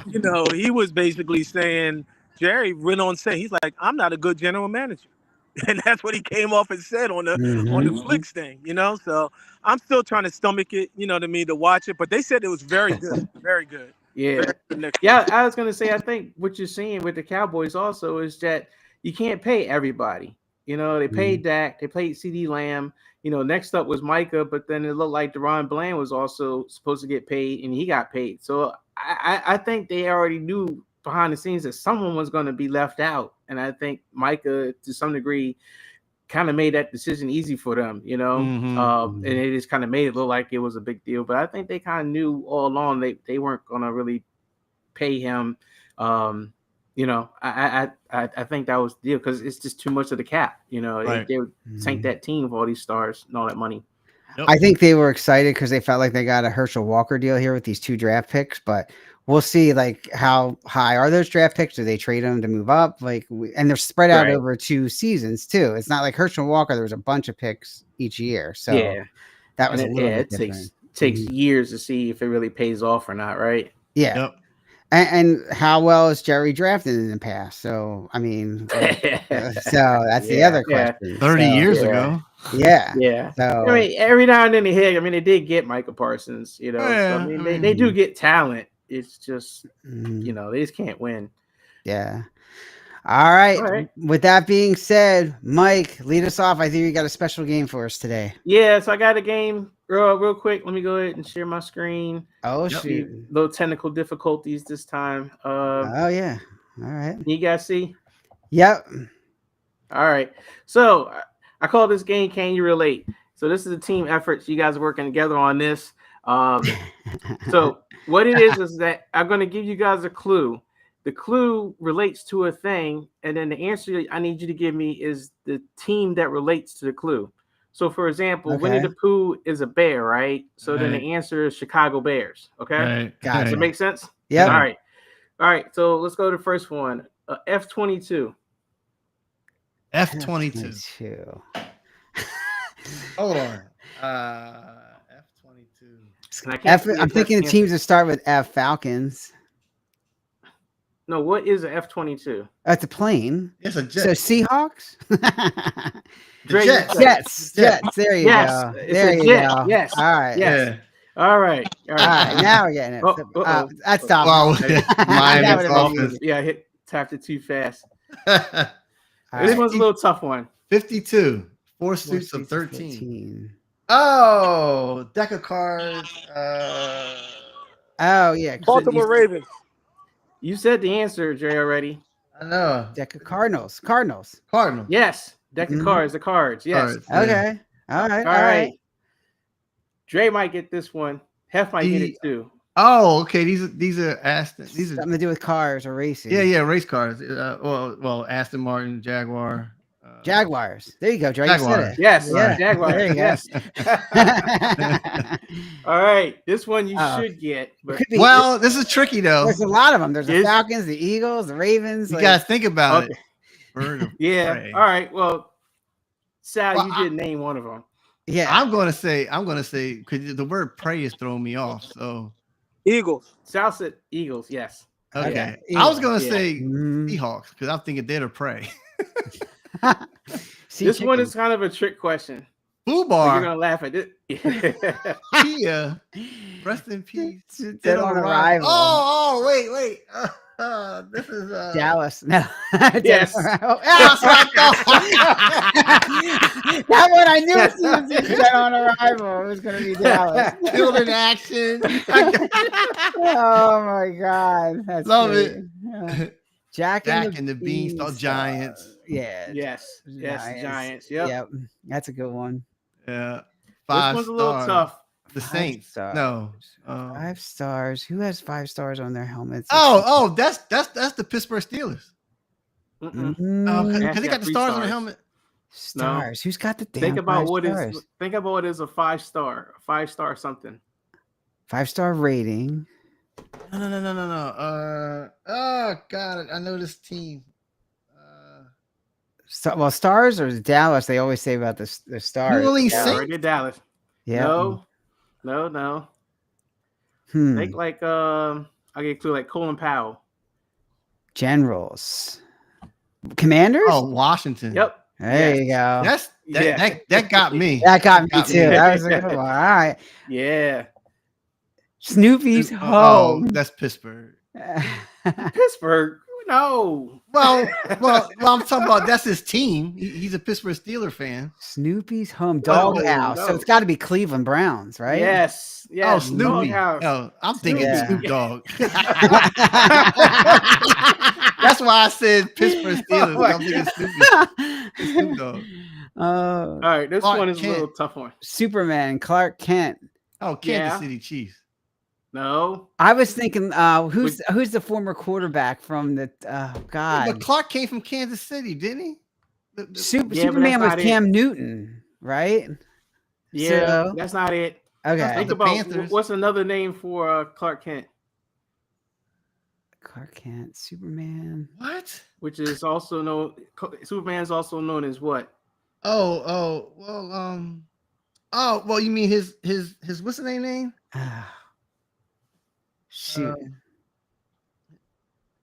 you know, he was basically saying, Jerry went on saying, he's like, I'm not a good general manager. And that's what he came off and said on the Flicks thing, you know. So I'm still trying to stomach it, you know what I mean, to watch it. But they said it was very good, very good. Yeah, yeah. I was gonna say, I think what you're seeing with the Cowboys also is that you can't pay everybody. You know, they paid Dak, they paid CeeDee Lamb. You know, next up was Micah, but then it looked like DaRon Bland was also supposed to get paid, and he got paid. So I think they already knew behind the scenes that someone was going to be left out. And I think Micah, to some degree, kind of made that decision easy for them, you know, and it just kind of made it look like it was a big deal. But I think they kind of knew all along they weren't going to really pay him. You know, I think that was the deal, because it's just too much of the cap. You know, they would tank that team with all these stars and all that money. I think they were excited because they felt like they got a Herschel Walker deal here with these 2 draft picks, but we'll see like how high are those draft picks. Do they trade them to move up? Like, and they're spread out Right. over 2 seasons too. It's not like Herschel Walker. There was a bunch of picks each year, so Yeah. that was And a little bit it different. takes Mhm. years to see if it really pays off or not, right? Yeah, Yep. and how well is Jerry drafted in the past? So I mean, so that's the other Yeah. question. 30 So, years yeah. ago. yeah. Yeah. So I mean, every now and then they hit. I mean, they did get Micah Parsons, you know. So, Yeah, I mean, I they do mean- get talent. It's just, mhm. you know, they just can't win. Yeah. All right. All right. With that being said, Mike, lead us off. I think you got a special game for us today. Yeah, so I got a game real quick. Let me go ahead and share my screen. Oh, Yep. shoot. Little technical difficulties this time. Oh, yeah. All right. You guys see? Yep. All right. So I call this game Can You Relate? So this is a team effort. So you guys are working together on this. So what it is that I'm going to give you guys a clue. The clue relates to a thing, and then the answer I need you to give me is the team that relates to the clue. So, for example, Winnie Okay. the Pooh is a bear, right? So then Right. the answer is Chicago Bears. Okay, Right. Gotcha. does it make sense? Yep. All right. So let's go to the first one. F-22. F-22. 22. Hold on. F-22. And I can't F, see I'm if thinking the that's- teams that start with F. Falcons. No, what is an F-22? That's a plane. It's a jet. So Seahawks. The Dre, Jets. you- Jets. Jet. Jets. There you Yes, go. it's There a you jet. go. Yes. All right. Yes. Yeah. All right. All right. Now we're getting it. Oh, uh-oh. That's stop. Wow. That Miami would've been Dolphins. easy. Yeah, I tapped it too fast. All This right. one's a little tough one. 52. Four Four suits of seats 13. Oh, deck of cards. Oh, yeah. Baltimore Ravens. You said the answer, Dre, already. I know. Deck of Cardinals. Cardinals. Cardinal. Yes. Deck of Mhm. cards, the cards. Yes. Cards, yeah. Okay. All right. All right. Dre might get this one. Hef might get it too. Oh, okay. These are Aston. These are Something to do with cars or racing. yeah, race cars. Well, Aston Martin, Jaguar. Jaguars. There you go, Dre. You said Jaguars. it. Yes. Yeah. Jaguars. There you go. Yes. All right. This one you Oh. should get. But Could be- Well, this is tricky though. there's a lot of them. There's the Is- Falcons, the Eagles, the Ravens. You like- gotta think about Okay. it. Bird of yeah. prey. All right. Well, Sal, Well, you I- did name one of them. yeah. I'm gonna say because the word prey is throwing me off. So Eagles. Sal said Eagles. Yes. okay. Okay. I was gonna Yeah. say Mhm. Seahawks because I'm thinking they're the prey. Sea This one chicken. is kind of a trick question. Foo So you're bar. gonna laugh at it. Kia. Rest in peace. Dead on arrival. Oh, wait. This is Dallas. No. Dead Yes. on arrival. That's what I That one I knew as soon as he said on arrival. It was going to be Dallas. Field in action. Oh my God. That's Love great. it. Yeah. Jack and the Beanstalk Beanstalk. Giants. Yeah. Yes. Yes. Giants. Giants. Yep. Yep. That's a good one. Yeah. This 5 one's a little stars. tough. The 5 Saints. stars. No. 5 stars. Who has 5 stars on their helmets? That's the Pittsburgh Steelers. Mm-mm. Mm, Yeah. Because they got the three stars on the stars. helmet. stars. Who's got the damn Think about 5 what stars? is. Think about what is a 5-star. A 5-star something. 5-star rating. No. Oh God, I know this team. Well, stars or Dallas? They always say about the stars. New Orleans Yeah, Saints. already Dallas. Yeah. No. Hmm. Think like I'll get a clue like Colin Powell. Generals. Commanders. Oh, Washington. Yep. There yes. you go. That got me. That got me Got too. me. That was a good one. All right. Yeah. Snoopy's Oh, home. that's Pittsburgh. Pittsburgh. No. Well, I'm talking about that's his team. He's a Pittsburgh Steeler fan. Snoopy's home Oh, doghouse. no. So it's got to be Cleveland Browns, right? Yes. Oh, Yes. Snoopy. Doghouse. Oh, I'm thinking Yeah. Snoop Dogg. That's why I said Pittsburgh Steelers. I'm thinking Snoop Dogg. Oh, All right. This Clark one is Kent. a little tough one. Superman, Clark Kent. Oh, Kansas Yeah. City Chiefs. No. I was thinking, who's the former quarterback from the? But God, Clark came from Kansas City, didn't he? Yeah, but Superman was that's not Cam Newton, right? Yeah. So- That's not it. Okay, Think the about Panthers. what's another name for Clark Kent. Clark Kent, Superman. What? which is also known. Superman is also known as what? Oh, well, you mean his what's the name? Shoot.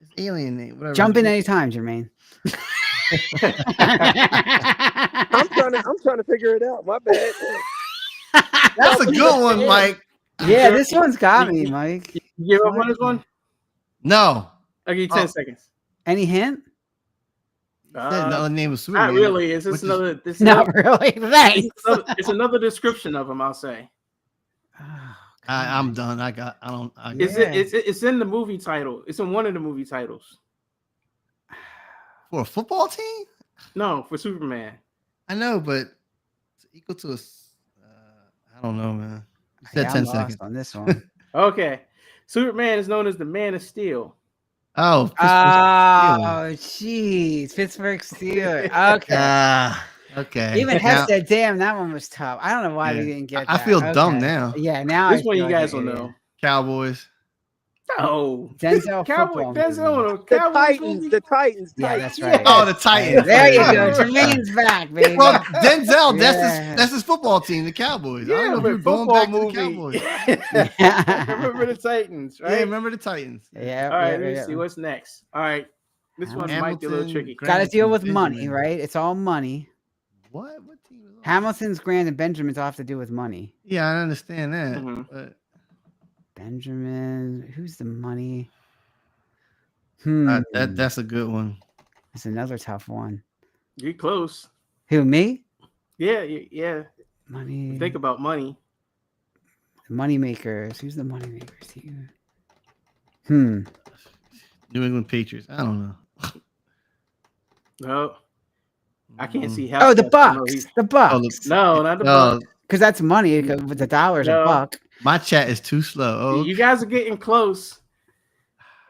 His alien name, whatever. Jump in anytime, Jermaine. I'm trying to figure it out. My bad. That's a good one, Mike. Yeah, this one's got me, Mike. You give up on this one? No. I'll give you 10 seconds. Any hint? Another name of Superman. Not really. It's just another. This Not really. Thanks. It's another description of him. I'll say. Oh, I'm done. It's in the movie title. It's in one of the movie titles. For a football team? No, for Superman. I know, but it's equal to a. I don't know, man. You said yeah, 10 I'm lost seconds on this one. Okay, Superman is known as the Man of Steel. Oh, jeez. Pittsburgh Steelers. Okay. okay. Even Hess said, damn, that one was tough. I don't know why we didn't get that. I feel dumb now. Yeah, now This one you guys will know. Cowboys. No. Denzel Cowboy. football movie. The Titans. Yeah, that's right. Oh, the Titans. There you go. Jermaine's back, baby. Well, Denzel, Yeah. that's his football team, the Cowboys. I Yeah, don't know if but you're going football back to the movie. Cowboys. Remember the Titans, right? Yeah, remember the Titans. Yeah. All right, let me see what's next. All right, this one might be a little tricky. Got to deal with Benjamin. money, right? It's all money. What team is that? Hamilton's, Grant, and Benjamin's all have to do with money. Yeah, I understand that. Mhm. But Benjamin, who's the money? that's a good one. That's another tough one. You're close. Who, me? Yeah. Money. Think about money. Money makers. Who's the money makers here? Hmm. New England Patriots. I don't know. No, I can't see how. Oh, the Bucks. The Bucks. No, not the No, Bucks. Because that's money. With the dollar's No. a buck. my chat is too slow. Oh, You guys are getting close.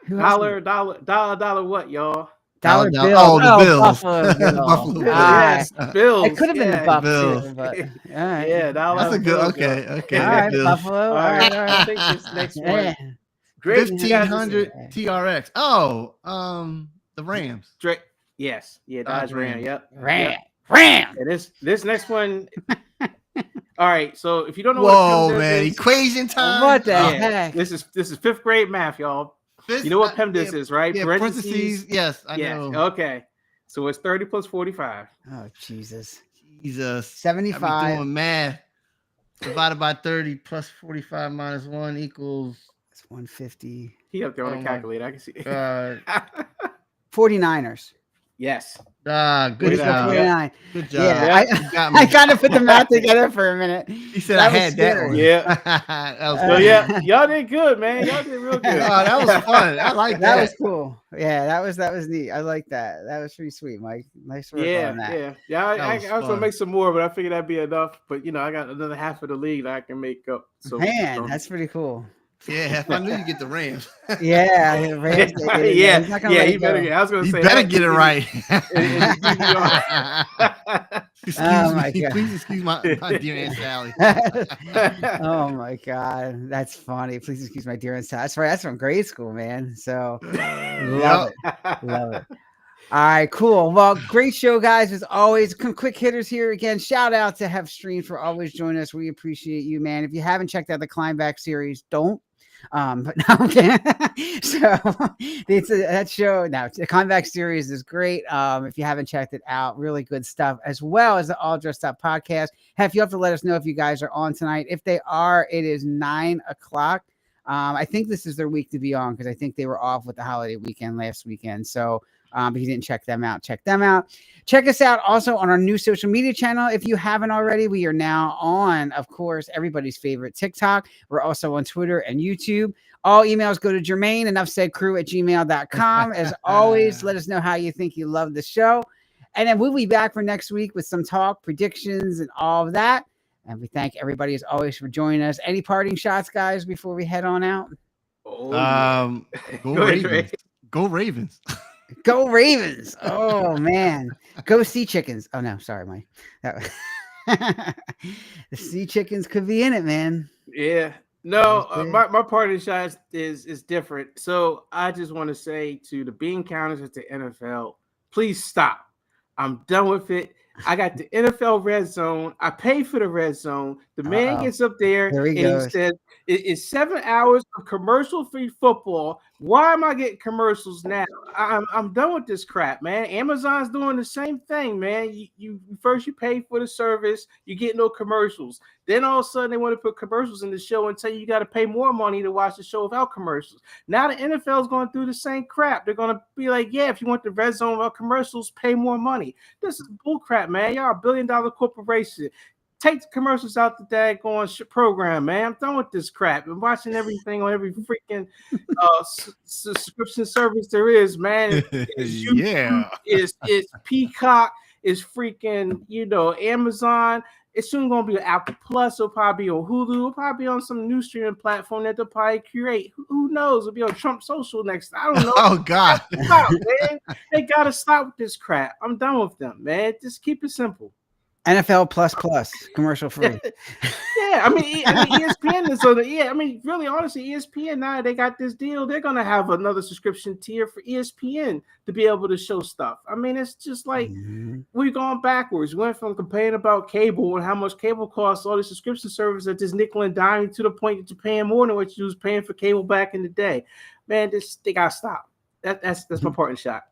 Who else? Dollar. What, y'all? Dollar Dollar- bill. oh, the Bills. Buffalo Bill. Buffalo Bills. Yes, Bills. It could have been the Bucks, Bills. too, but all right. Yeah, dollar. that's a good. Bills, Okay, okay. All right, Bills. Buffalo. All right, I think this next one. Yeah. Great. 1500 TRX. Oh, the Rams. Drake. Yes. Yeah, Dodge Ram. Yep. Ram. And this next one. All right. So if you don't know Whoa, what man! is, Equation time. What the yeah, heck? this is 5th grade math, y'all. You know what PEMDAS is, right? Yeah, parentheses. Yes, I know. Okay. So it's 30 plus 45. Oh, Jesus. Jesus. 75. I'm doing math. Divided by 30 plus 45 minus 1 equals. It's 150. He up there on Oh the my calculator. I can see. 49ers. Yes. Good 44, job. 49. Good job. Yeah, You got me. I kind of put the math together for a minute. He said That I was had that scary. one. Yeah. That was So funny. yeah, y'all did good, man. Y'all did real Oh, good. that was fun. I like That that. was cool. Yeah, that was neat. I like that. That was pretty sweet, Mike. Nice work on that. Yeah. I That was was gonna fun. make some more, but I figured that'd be enough. But I got another half of the league that I can make up. So Man, that's pretty cool. Yeah, if I knew you get the Rams. Yeah, the Rams, yeah, he's not gonna let he it better go. get. I was gonna You say better that. get it right. Excuse Oh, my me. God. Please excuse my dear Aunt Sally. Oh my god, that's funny. Please excuse my dear son. That's right. That's from grade school, man. So love it, love it. All right, cool. Well, great show, guys. As always, quick hitters here again. Shout out to Have Stream for always joining us. We appreciate you, man. If you haven't checked out the Climbback series, don't. But no, okay. So it's that show now. The Climbback series is great. If you haven't checked it out, really good stuff, as well as the All Dressed Up podcast. Hef, you have to let us know if you guys are on tonight. If they are, it is 9:00. I think this is their week to be on because I think they were off with the holiday weekend last weekend. So if you didn't check them out, check them out. Check us out also on our new social media channel. If you haven't already, we are now on, of course, everybody's favorite TikTok. We're also on Twitter and YouTube. All emails go to Jermaine, enoughsaidcrew@gmail.com. As always, let us know how you think you love the show. And then we'll be back for next week with some talk, predictions, and all of that. And we thank everybody as always for joining us. Any parting shots, guys, before we head on out? Oh, yeah. Go Go ahead, Ravens. Ray. Go Ravens. Go Ravens. Oh, man. Go Sea Chickens. Oh, no. Sorry, Mike. The Sea Chickens could be in it, man. Yeah. No, my parting shot is different. So I just want to say to the bean counters at the NFL, please stop. I'm done with it. I got the NFL red zone. I pay for the red zone. The man gets up there and he says, it's 7 hours of commercial-free football. Why am I getting commercials now? I'm done with this crap, man. Amazon's doing the same thing, man. You first you pay for the service, you get no commercials. Then all of a sudden they want to put commercials in the show and tell you got to pay more money to watch the show without commercials. Now the NFL is going through the same crap. They're going to be like, yeah, if you want the red zone without commercials, pay more money. This is bull crap, man. Y'all a $1 billion corporation. Take the commercials out the daggone program, man. I'm done with this crap. I'm watching everything on every freaking subscription service there is, man. It's Peacock. It's freaking, Amazon. It's soon going to be on Apple Plus. It'll probably be on Hulu. It'll probably be on some new streaming platform that they'll probably create. Who knows? It'll be on Trump Social next. I don't know. Oh, God. Stop, man. They got to stop with this crap. I'm done with them, man. Just keep it simple. NFL plus commercial free. Yeah, I mean ESPN is on the. Yeah, I mean, really, honestly, ESPN now they got this deal. They're gonna have another subscription tier for ESPN to be able to show stuff. I mean, it's just like we're going backwards. We went from complaining about cable and how much cable costs, all the subscription service at this nickel and dime to the point that you're paying more than what you was paying for cable back in the day. Man, they gotta stop. That's my parting shot.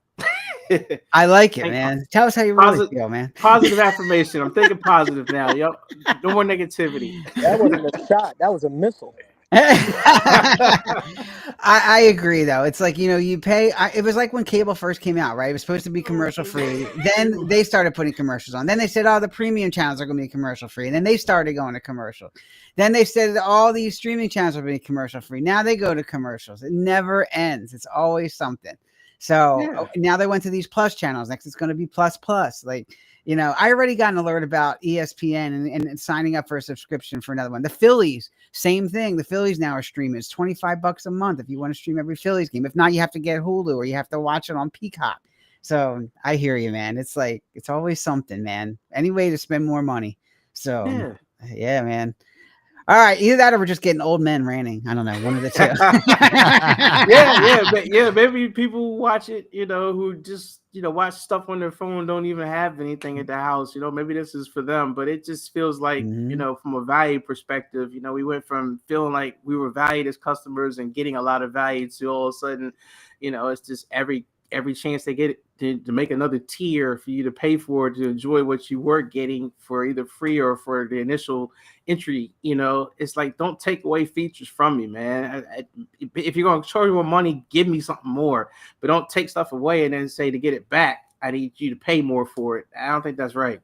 I like it, man. Tell us how you really feel, man. Positive affirmation. I'm thinking positive now. Yo, no more negativity. That wasn't a shot. That was a missile. I agree, though. It's like, you pay. It was like when cable first came out, right? It was supposed to be commercial free. Then they started putting commercials on. Then they said, the premium channels are going to be commercial free. And then they started going to commercial. Then they said all these streaming channels are going to be commercial free. Now they go to commercials. It never ends. It's always something. So now they went to these plus channels. Next, it's going to be plus. Like, I already got an alert about ESPN and signing up for a subscription for another one. The Phillies, same thing. The Phillies now are streaming. It's $25 a month if you want to stream every Phillies game. If not, you have to get Hulu or you have to watch it on Peacock. So I hear you, man. It's like, it's always something, man. Any way to spend more money. So yeah, man. All right, either that or we're just getting old men ranting. I don't know, one of the two. yeah. Maybe people watch it, who just, watch stuff on their phone, don't even have anything at the house. Maybe this is for them, but it just feels like, from a value perspective, we went from feeling like we were valued as customers and getting a lot of value to all of a sudden, it's just every chance they get to make another tier for you to pay for to enjoy what you were getting for either free or for the initial entry. It's like, don't take away features from me, man. If you're going to charge more money, give me something more, but don't take stuff away and then say to get it back, I need you to pay more for it. I don't think that's right.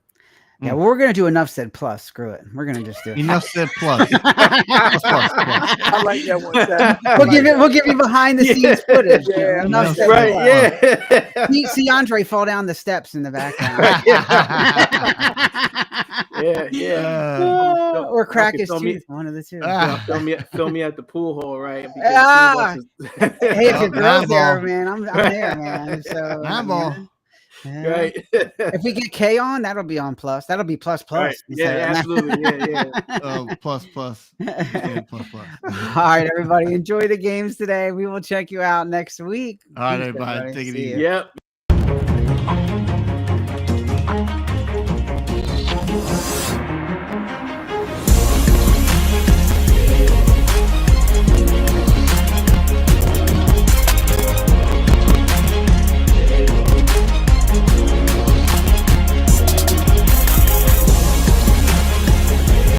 Yeah, well, we're going to do Enough Said Plus. Screw it. We're going to just do it. Enough Said Plus. plus. I like that one. We'll give you behind the scenes footage. Yeah, Enough Said Plus. See Andre fall down the steps in the background. Or crack his tooth. One of the two. Film me at the pool hall, right? Hey, if your girl's there, man, I'm there, man. So Right. If we get K on, that'll be on plus. That'll be plus. Right. Yeah, absolutely. Plus. Yeah, plus. All right, everybody. Enjoy the games today. We will check you out next week. All right, everybody. Take it easy. Yep.